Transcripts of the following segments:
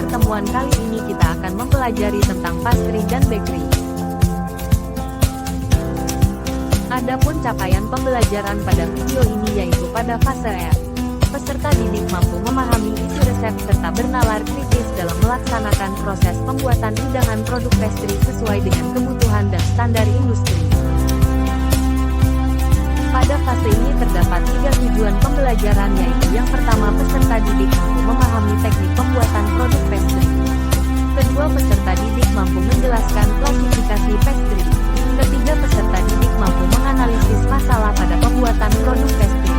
pertemuan kali ini kita akan mempelajari tentang pastry dan bakery. Adapun capaian pembelajaran pada video ini yaitu pada fase R. Peserta didik mampu memahami isi resep serta bernalar kritis dalam melaksanakan proses pembuatan hidangan produk pastry sesuai dengan kebutuhan dan standar industri. Pada fase ini terdapat 3 tujuan pembelajaran yaitu yang pertama peserta didik mampu memahami teknik pembuatan produk pastry. Kedua peserta didik mampu menjelaskan klasifikasi pastry. Ketiga peserta didik mampu menganalisis masalah pada pembuatan produk pastry.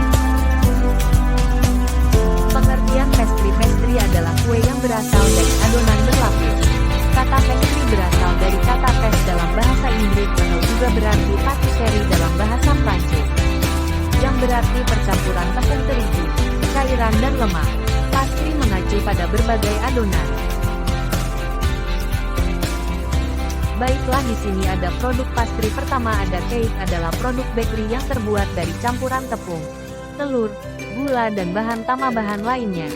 Pengertian pastry adalah kue yang berasal dari adonan berlapis. Kata pastry berasal dari kata pes dalam bahasa Inggris atau juga berarti patisserie dalam bahasa Prancis, yang berarti percampuran tepung terigu, cairan dan lemak. Pastry mengacu pada berbagai adonan. Baiklah, di sini ada produk pastry. Pertama ada cake, adalah produk bakery yang terbuat dari campuran tepung, telur, gula dan bahan tambahan lainnya.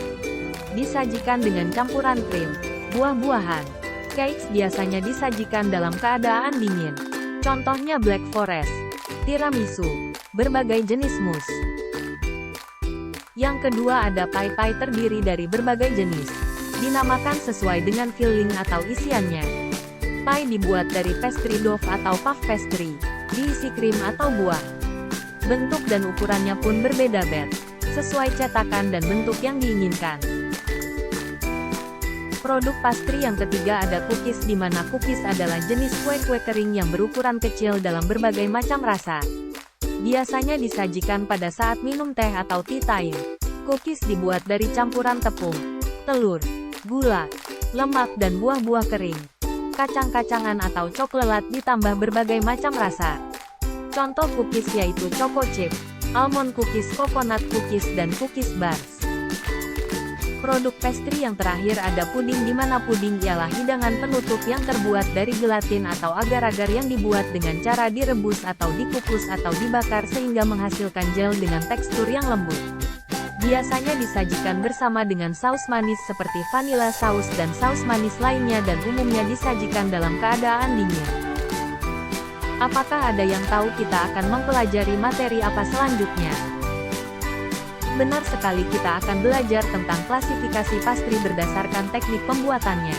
Disajikan dengan campuran krim, buah-buahan. Cakes biasanya disajikan dalam keadaan dingin. Contohnya black forest, tiramisu, berbagai jenis mousse. Yang kedua ada pie terdiri dari berbagai jenis. Dinamakan sesuai dengan filling atau isiannya. Pie dibuat dari pastry dough atau puff pastry, diisi krim atau buah. Bentuk dan ukurannya pun berbeda-beda, sesuai cetakan dan bentuk yang diinginkan. Produk pastry yang ketiga ada cookies, di mana cookies adalah jenis kue-kue kering yang berukuran kecil dalam berbagai macam rasa. Biasanya disajikan pada saat minum teh atau tea time. Cookies dibuat dari campuran tepung, telur, gula, lemak dan buah-buah kering. Kacang-kacangan atau coklat ditambah berbagai macam rasa. Contoh cookies yaitu choco chip, almond cookies, coconut cookies dan cookies bars. Produk pastry yang terakhir ada puding, di mana puding ialah hidangan penutup yang terbuat dari gelatin atau agar-agar yang dibuat dengan cara direbus atau dikukus atau dibakar sehingga menghasilkan gel dengan tekstur yang lembut. Biasanya disajikan bersama dengan saus manis seperti vanilla saus dan saus manis lainnya dan umumnya disajikan dalam keadaan dingin. Apakah ada yang tahu kita akan mempelajari materi apa selanjutnya? Benar sekali, kita akan belajar tentang klasifikasi pastry berdasarkan teknik pembuatannya.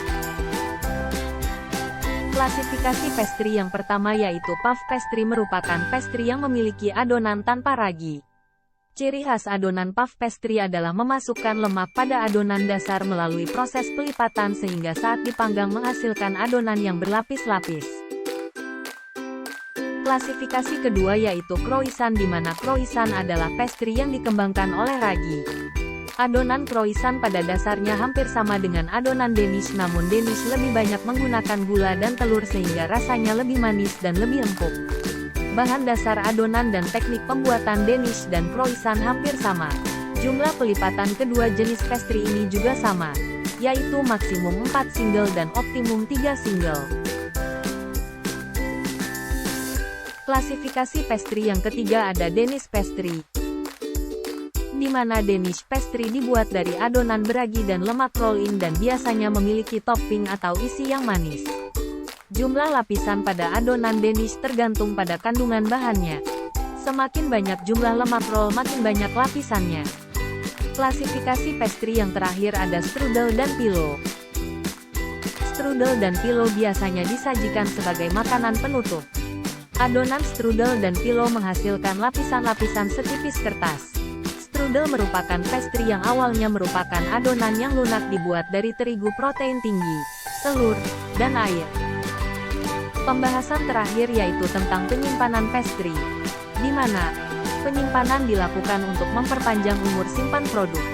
Klasifikasi pastry yang pertama yaitu puff pastry, merupakan pastry yang memiliki adonan tanpa ragi. Ciri khas adonan puff pastry adalah memasukkan lemak pada adonan dasar melalui proses pelipatan sehingga saat dipanggang menghasilkan adonan yang berlapis-lapis. Klasifikasi kedua yaitu croissant, di mana croissant adalah pastry yang dikembangkan oleh ragi. Adonan croissant pada dasarnya hampir sama dengan adonan danish, namun danish lebih banyak menggunakan gula dan telur sehingga rasanya lebih manis dan lebih empuk. Bahan dasar adonan dan teknik pembuatan danish dan croissant hampir sama. Jumlah pelipatan kedua jenis pastry ini juga sama, yaitu maksimum 4 single dan optimum 3 single. Klasifikasi pastry yang ketiga ada Danish pastry, di mana Danish pastry dibuat dari adonan beragi dan lemak roll-in dan biasanya memiliki topping atau isi yang manis. Jumlah lapisan pada adonan Danish tergantung pada kandungan bahannya. Semakin banyak jumlah lemak roll, makin banyak lapisannya. Klasifikasi pastry yang terakhir ada strudel dan pillow. Strudel dan pillow biasanya disajikan sebagai makanan penutup. Adonan strudel dan pillow menghasilkan lapisan-lapisan setipis kertas. Strudel merupakan pastry yang awalnya merupakan adonan yang lunak dibuat dari terigu protein tinggi, telur, dan air. Pembahasan terakhir yaitu tentang penyimpanan pastry, di mana penyimpanan dilakukan untuk memperpanjang umur simpan produk.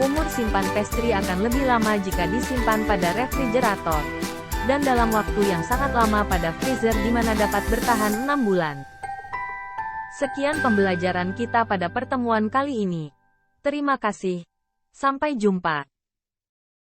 Umur simpan pastry akan lebih lama jika disimpan pada refrigerator, dan dalam waktu yang sangat lama pada freezer, di mana dapat bertahan 6 bulan. Sekian pembelajaran kita pada pertemuan kali ini. Terima kasih. Sampai jumpa.